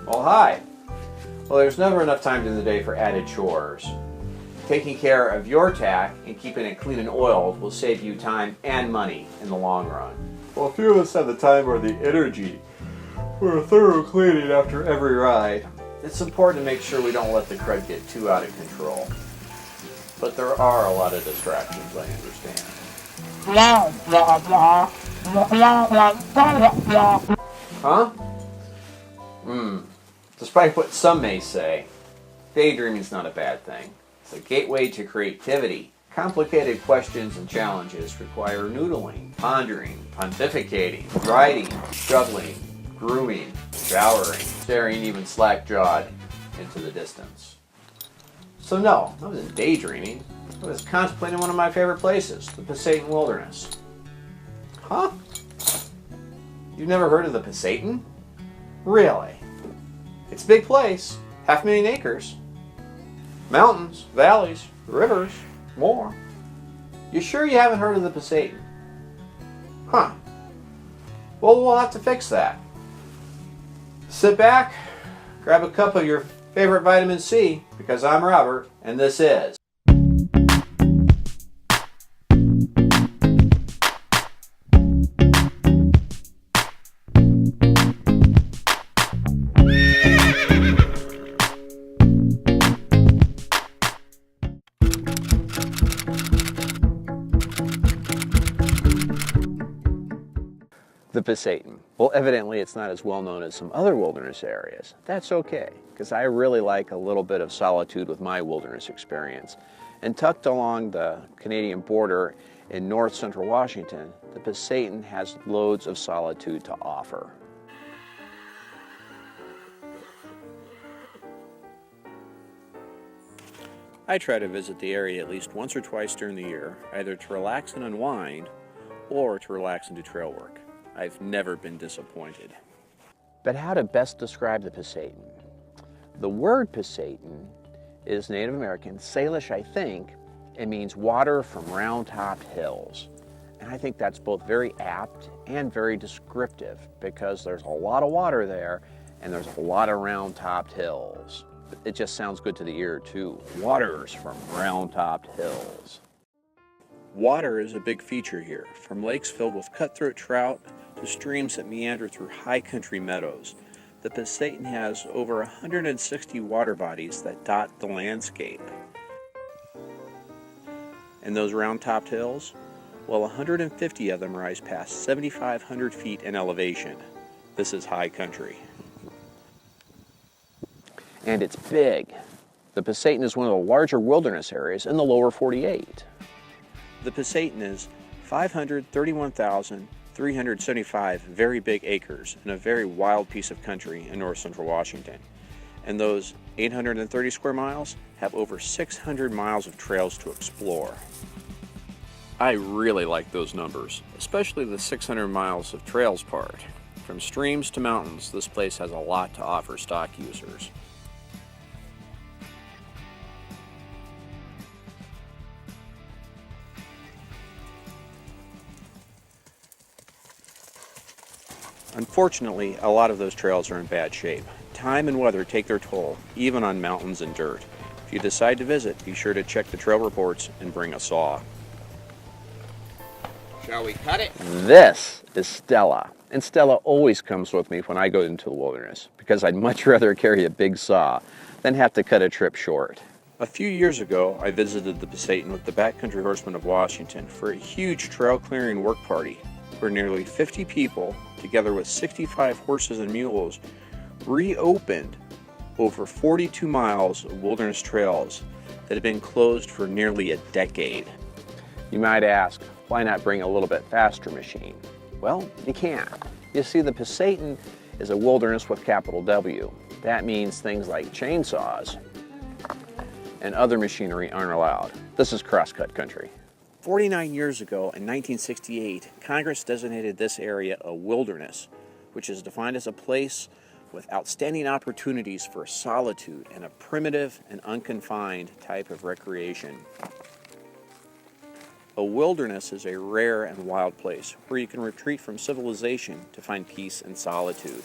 Well, hi. Well, there's never enough time in the day for added chores. Taking care of your tack and keeping it clean and oiled will save you time and money in the long run. Well, few of us have the time or the energy for a thorough cleaning after every ride. It's important to make sure we don't let the crud get too out of control. But there are a lot of distractions, I understand. Huh? Despite what some may say, daydreaming is not a bad thing. It's a gateway to creativity. Complicated questions and challenges require noodling, pondering, pontificating, writing, juggling, grooming, showering, staring even slack-jawed into the distance. So no, I wasn't daydreaming. I was contemplating one of my favorite places, the Pasayten Wilderness. Huh? You've never heard of the Pasayten? Really? It's a big place, 500,000 acres. Mountains, valleys, rivers, more. You sure you haven't heard of the Pasayten? Huh. Well, we'll have to fix that. Sit back, grab a cup of your favorite vitamin C, because I'm Robert, and this is the Pasayten. Well, evidently it's not as well known as some other wilderness areas. That's okay, because I really like a little bit of solitude with my wilderness experience. And tucked along the Canadian border in north central Washington, the Pasayten has loads of solitude to offer. I try to visit the area at least once or twice during the year, either to relax and unwind, or to relax and do trail work. I've never been disappointed. But how to best describe the Pasayten? The word Pasayten is Native American, Salish I think. It means water from round-topped hills. And I think that's both very apt and very descriptive because there's a lot of water there and there's a lot of round-topped hills. It just sounds good to the ear too. Waters from round-topped hills. Water is a big feature here, from lakes filled with cutthroat trout to streams that meander through high country meadows. The Pasayten has over 160 water bodies that dot the landscape. And those round-topped hills? Well, 150 of them rise past 7,500 feet in elevation. This is high country. And it's big. The Pasayten is one of the larger wilderness areas in the lower 48. The Pasayten is 531,375 very big acres in a very wild piece of country in north central Washington. And those 830 square miles have over 600 miles of trails to explore. I really like those numbers, especially the 600 miles of trails part. From streams to mountains, this place has a lot to offer stock users. Unfortunately, a lot of those trails are in bad shape. Time and weather take their toll, even on mountains and dirt. If you decide to visit, be sure to check the trail reports and bring a saw. Shall we cut it? This is Stella, and Stella always comes with me when I go into the wilderness because I'd much rather carry a big saw than have to cut a trip short. A few years ago, I visited the Pasayten with the Backcountry Horsemen of Washington for a huge trail clearing work party where nearly 50 people, together with 65 horses and mules, reopened over 42 miles of wilderness trails that had been closed for nearly a decade. You might ask, why not bring a little bit faster machine? Well, you can't. You see, the Pasayten is a wilderness with capital W. That means things like chainsaws and other machinery aren't allowed. This is crosscut country. 49 years ago, in 1968, Congress designated this area a wilderness, which is defined as a place with outstanding opportunities for solitude and a primitive and unconfined type of recreation. A wilderness is a rare and wild place where you can retreat from civilization to find peace and solitude.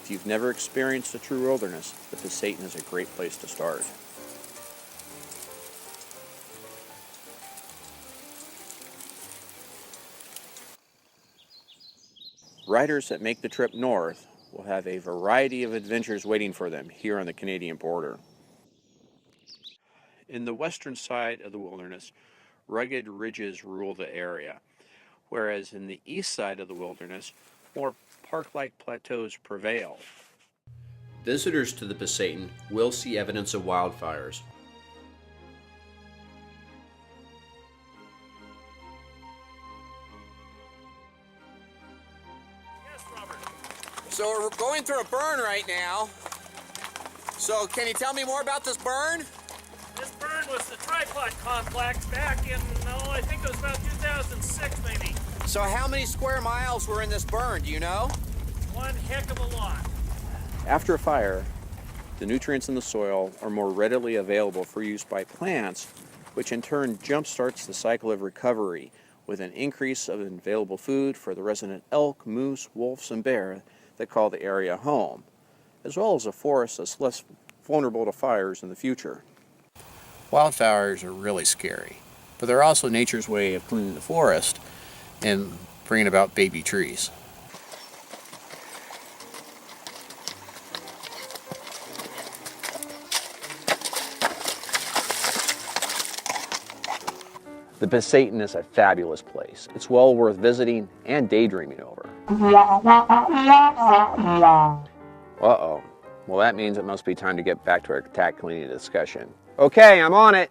If you've never experienced a true wilderness, the Pasayten is a great place to start. Riders that make the trip north will have a variety of adventures waiting for them here on the Canadian border. In the western side of the wilderness, rugged ridges rule the area, whereas in the east side of the wilderness, more park-like plateaus prevail. Visitors to the Pasayten will see evidence of wildfires. So we're going through a burn right now. So can you tell me more about this burn? This burn was the tripod complex back in, I think it was about 2006 maybe. So how many square miles were in this burn, do you know? One heck of a lot. After a fire, the nutrients in the soil are more readily available for use by plants, which in turn jumpstarts the cycle of recovery with an increase of available food for the resident elk, moose, wolves, and bear that call the area home, as well as a forest that's less vulnerable to fires in the future. Wildfires are really scary, but they're also nature's way of cleaning the forest and bringing about baby trees. The Pasayten is a fabulous place. It's well worth visiting and daydreaming over. Uh-oh. Well, that means it must be time to get back to our tack cleaning discussion. Okay, I'm on it.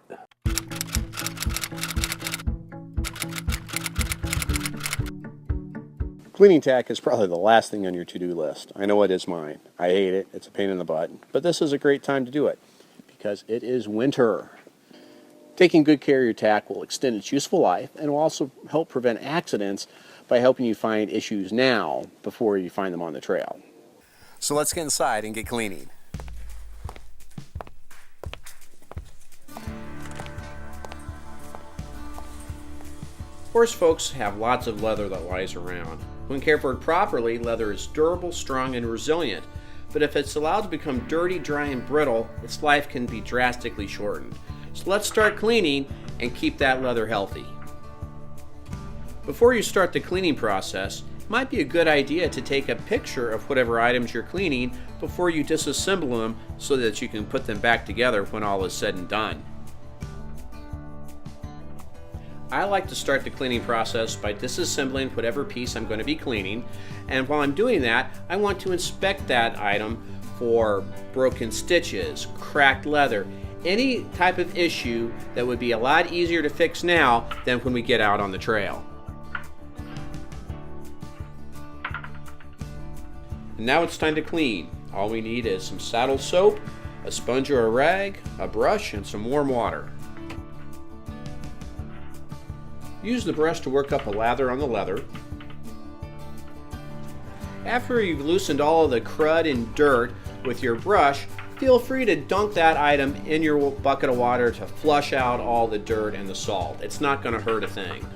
Cleaning tack is probably the last thing on your to-do list. I know it is mine. I hate it. It's a pain in the butt. But this is a great time to do it because it is winter. Taking good care of your tack will extend its useful life and will also help prevent accidents by helping you find issues now before you find them on the trail. So let's get inside and get cleaning. Horse folks have lots of leather that lies around. When cared for properly, leather is durable, strong, and resilient. But if it's allowed to become dirty, dry, and brittle, its life can be drastically shortened. So let's start cleaning and keep that leather healthy. Before you start the cleaning process, it might be a good idea to take a picture of whatever items you're cleaning before you disassemble them so that you can put them back together when all is said and done. I like to start the cleaning process by disassembling whatever piece I'm going to be cleaning, and while I'm doing that, I want to inspect that item for broken stitches, cracked leather, any type of issue that would be a lot easier to fix now than when we get out on the trail. And now it's time to clean. All we need is some saddle soap, a sponge or a rag, a brush, and some warm water. Use the brush to work up a lather on the leather. After you've loosened all of the crud and dirt with your brush, feel free to dunk that item in your bucket of water to flush out all the dirt and the salt. It's not going to hurt a thing.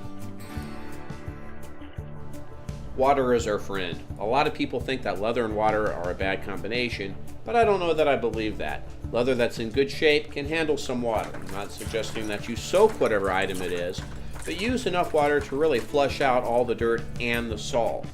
Water is our friend. A lot of people think that leather and water are a bad combination, but I don't know that I believe that. Leather that's in good shape can handle some water. I'm not suggesting that you soak whatever item it is, but use enough water to really flush out all the dirt and the salt.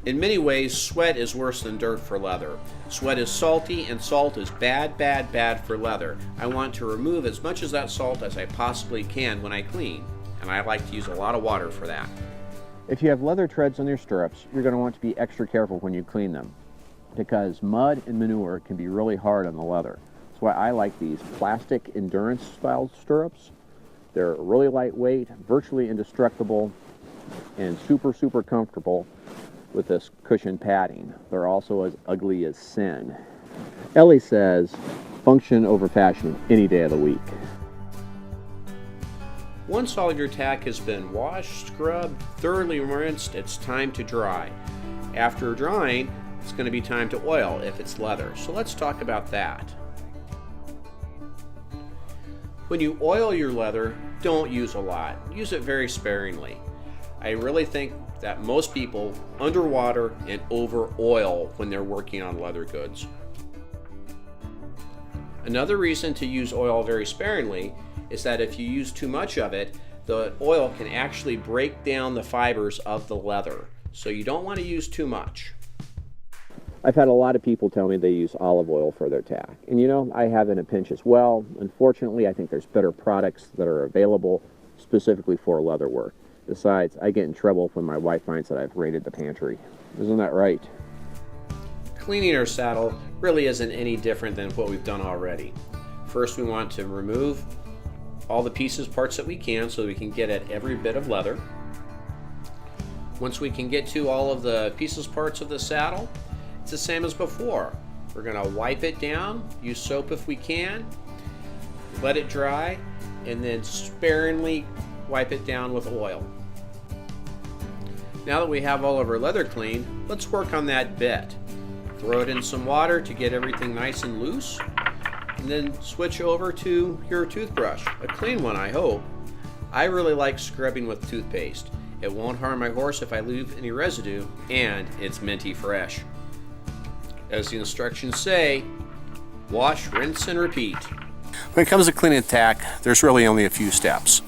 In many ways, sweat is worse than dirt for leather. Sweat is salty, and salt is bad, bad, bad for leather. I want to remove as much of that salt as I possibly can when I clean, and I like to use a lot of water for that. If you have leather treads on your stirrups, you're going to want to be extra careful when you clean them, because mud and manure can be really hard on the leather. That's why I like these plastic endurance style stirrups. They're really lightweight, virtually indestructible, and super, super comfortable with this cushion padding. They're also as ugly as sin. Ellie says, function over fashion any day of the week. Once all your tack has been washed, scrubbed, thoroughly rinsed, it's time to dry. After drying, it's going to be time to oil if it's leather. So let's talk about that. When you oil your leather, don't use a lot. Use it very sparingly. I really think that most people underwater and over oil when they're working on leather goods. Another reason to use oil very sparingly is that if you use too much of it, the oil can actually break down the fibers of the leather. So you don't want to use too much. I've had a lot of people tell me they use olive oil for their tack. And you know, I have in a pinch as well. Unfortunately, I think there's better products that are available specifically for leather work. Besides, I get in trouble when my wife finds that I've raided the pantry. Isn't that right? Cleaning our saddle really isn't any different than what we've done already. First, we want to remove all the pieces, parts that we can so that we can get at every bit of leather. Once we can get to all of the pieces, parts of the saddle, it's the same as before. We're going to wipe it down, use soap if we can, let it dry, and then sparingly wipe it down with oil. Now that we have all of our leather clean, let's work on that bit. Throw it in some water to get everything nice and loose, and then switch over to your toothbrush. A clean one, I hope. I really like scrubbing with toothpaste. It won't harm my horse if I leave any residue, and it's minty fresh. As the instructions say, wash, rinse, and repeat. When it comes to cleaning a tack, there's really only a few steps.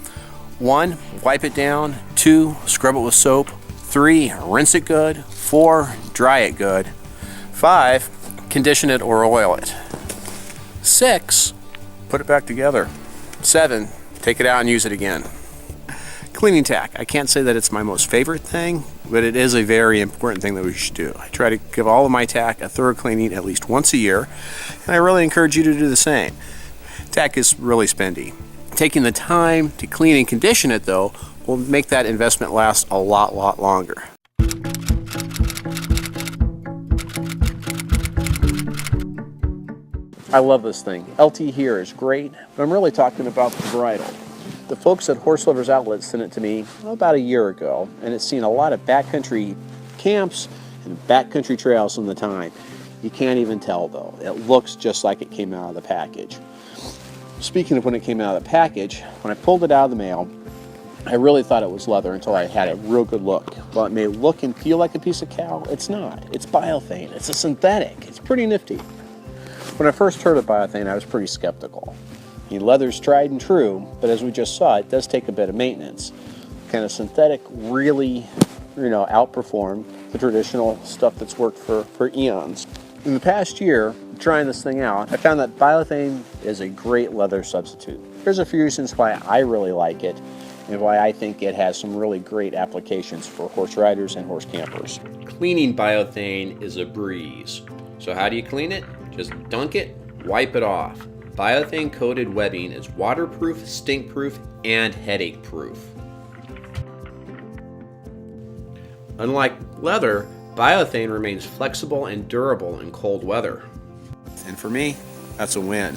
1, wipe it down. 2, scrub it with soap. 3, rinse it good. 4, dry it good. 5, condition it or oil it. 6, put it back together. 7, take it out and use it again. Cleaning tack. I can't say that it's my most favorite thing, but it is a very important thing that we should do. I try to give all of my tack a thorough cleaning at least once a year, and I really encourage you to do the same. Tack is really spendy. Taking the time to clean and condition it, though, will make that investment last a lot longer. I love this thing. LT here is great, but I'm really talking about the Bridle. The folks at Horse Lovers Outlet sent it to me about a year ago, and it's seen a lot of backcountry camps and backcountry trails in the time. You can't even tell though. It looks just like it came out of the package. Speaking of when it came out of the package, when I pulled it out of the mail, I really thought it was leather until I had a real good look. While it may look and feel like a piece of cow, it's not. It's BioThane. It's a synthetic. It's pretty nifty. When I first heard of BioThane, I was pretty skeptical. I mean, leather's tried and true, but as we just saw, it does take a bit of maintenance. Kind of synthetic really, outperform the traditional stuff that's worked for eons. In the past year, trying this thing out, I found that BioThane is a great leather substitute. There's a few reasons why I really like it and why I think it has some really great applications for horse riders and horse campers. Cleaning BioThane is a breeze. So how do you clean it? Just dunk it, wipe it off. BioThane coated webbing is waterproof, stink-proof, and headache-proof. Unlike leather, BioThane remains flexible and durable in cold weather. And for me, that's a win.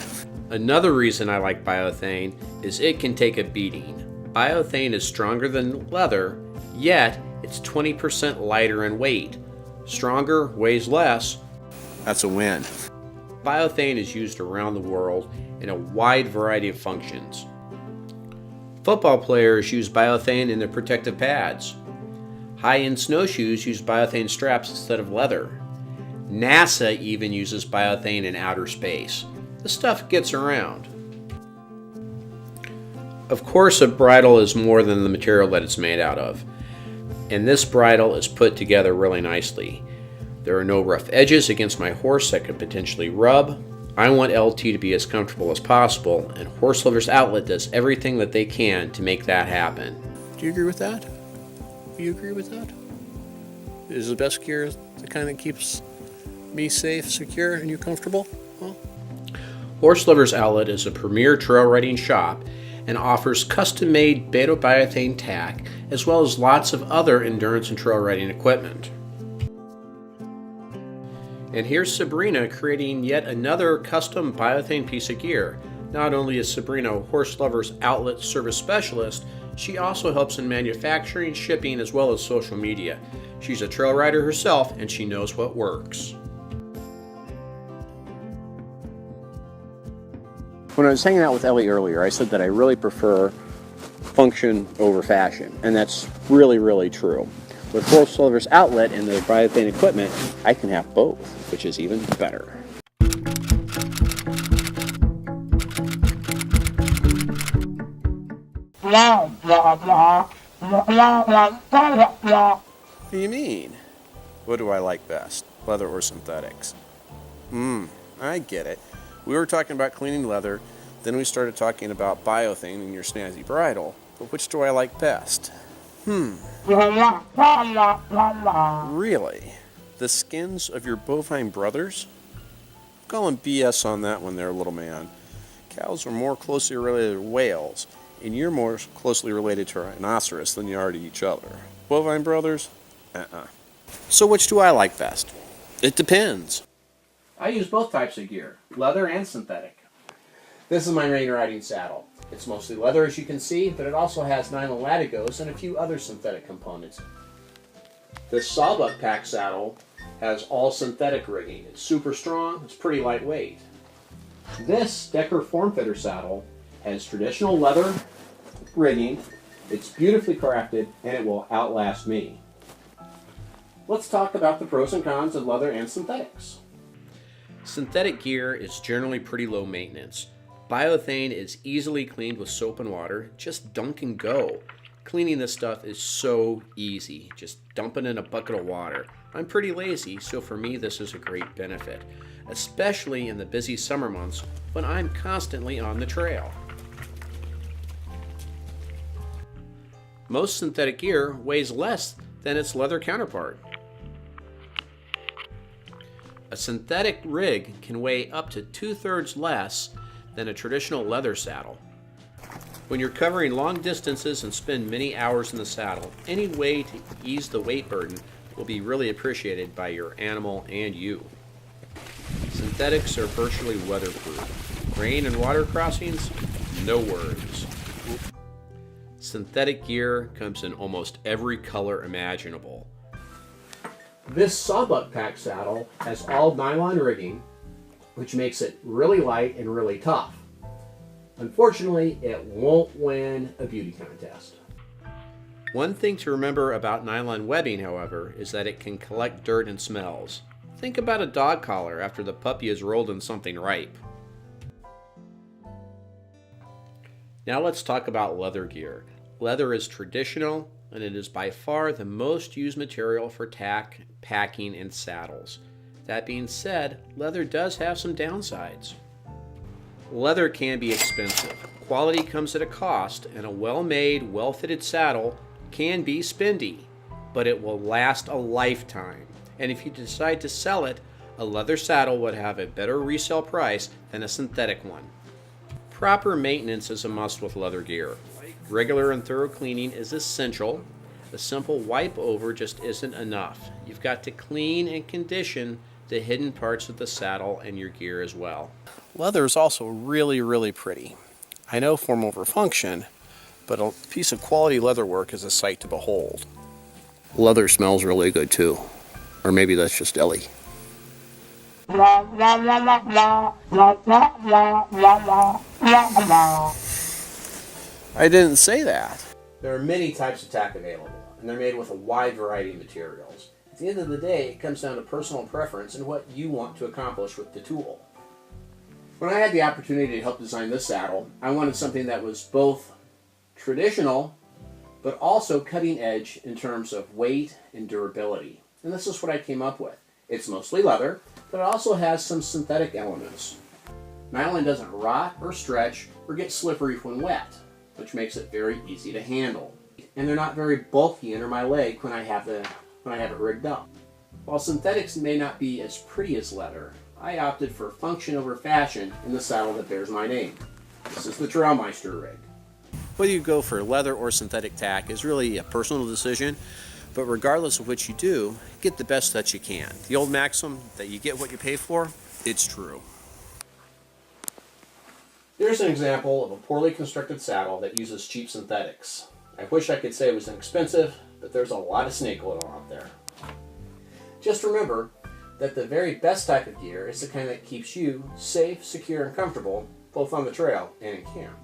Another reason I like BioThane is it can take a beating. BioThane is stronger than leather, yet it's 20% lighter in weight. Stronger, weighs less. That's a win. BioThane is used around the world in a wide variety of functions. Football players use BioThane in their protective pads. High-end snowshoes use BioThane straps instead of leather. NASA even uses BioThane in outer space. The stuff gets around. Of course, a bridle is more than the material that it's made out of, and this bridle is put together really nicely. There are no rough edges against my horse that could potentially rub. I want LT to be as comfortable as possible, and Horse Lovers Outlet does everything that they can to make that happen. Do you agree with that? Do you agree with that? Is the best gear the kind that keeps me safe, secure, and you comfortable? Well, Horse Lovers Outlet is a premier trail riding shop and offers custom-made BioThane tack as well as lots of other endurance and trail riding equipment. And here's Sabrina creating yet another custom BioThane piece of gear. Not only is Sabrina a Horse Lovers Outlet service specialist, she also helps in manufacturing, shipping, as well as social media. She's a trail rider herself, and she knows what works. when I was hanging out with Ellie earlier, I said that I really prefer function over fashion, and that's really, really true. With full service outlet and the BioThane equipment, I can have both, which is even better. What do you mean? What do I like best, leather or synthetics? I get it. We were talking about cleaning leather, then we started talking about BioThane and your snazzy bridle. But which do I like best? Really? The skins of your bovine brothers? Call them BS on that one there, little man. Cows are more closely related to whales, and you're more closely related to a rhinoceros than you are to each other. Bovine brothers? So which do I like best? It depends. I use both types of gear, leather and synthetic. This is my rain riding saddle. It's mostly leather, as you can see, but it also has nylon latigos and a few other synthetic components. This sawbuck pack saddle has all synthetic rigging. It's super strong, it's pretty lightweight. This Decker form fitter saddle has traditional leather rigging, it's beautifully crafted, and it will outlast me. Let's talk about the pros and cons of leather and synthetics. Synthetic gear is generally pretty low maintenance. BioThane is easily cleaned with soap and water. Just dunk and go. Cleaning this stuff is so easy. Just dump it in a bucket of water. I'm pretty lazy, so for me this is a great benefit, especially in the busy summer months when I'm constantly on the trail. Most synthetic gear weighs less than its leather counterpart. A synthetic rig can weigh up to 2/3 less than a traditional leather saddle. When you're covering long distances and spend many hours in the saddle, any way to ease the weight burden will be really appreciated by your animal and you. Synthetics are virtually weatherproof. Rain and water crossings, no worries. Synthetic gear comes in almost every color imaginable. This sawbuck pack saddle has all nylon rigging, which makes it really light and really tough. Unfortunately, it won't win a beauty contest. One thing to remember about nylon webbing, however, is that it can collect dirt and smells. Think about a dog collar after the puppy has rolled in something ripe. Now let's talk about leather gear. Leather is traditional, and it is by far the most used material for tack, packing, and saddles. That being said, leather does have some downsides. Leather can be expensive. Quality comes at a cost, and a well-made, well-fitted saddle can be spendy, but it will last a lifetime. And if you decide to sell it, a leather saddle would have a better resale price than a synthetic one. Proper maintenance is a must with leather gear. Regular and thorough cleaning is essential. A simple wipe over just isn't enough. You've got to clean and condition the hidden parts of the saddle and your gear as well. Leather is also really, really pretty. I know form over function, but a piece of quality leather work is a sight to behold. Leather smells really good too. Or maybe that's just Ellie. I didn't say that. There are many types of tack available, and they're made with a wide variety of materials. At the end of the day, it comes down to personal preference and what you want to accomplish with the tool. When I had the opportunity to help design this saddle, I wanted something that was both traditional, but also cutting edge in terms of weight and durability. And this is what I came up with. It's mostly leather, but it also has some synthetic elements. Nylon doesn't rot or stretch or get slippery when wet, which makes it very easy to handle. And they're not very bulky under my leg when I have it rigged up. While synthetics may not be as pretty as leather, I opted for function over fashion in the saddle that bears my name. This is the TrailMeister rig. Whether you go for leather or synthetic tack is really a personal decision, but regardless of what you do, get the best that you can. The old maxim that you get what you pay for, it's true. Here's an example of a poorly constructed saddle that uses cheap synthetics. I wish I could say it was inexpensive, but there's a lot of snake oil out there. Just remember that the very best type of gear is the kind that keeps you safe, secure, and comfortable, both on the trail and in camp.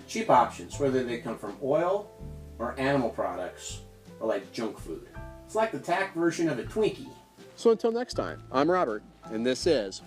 Cheap options, whether they come from oil or animal products, are like junk food. It's like the Tack version of a Twinkie. So until next time, I'm Robert, and this is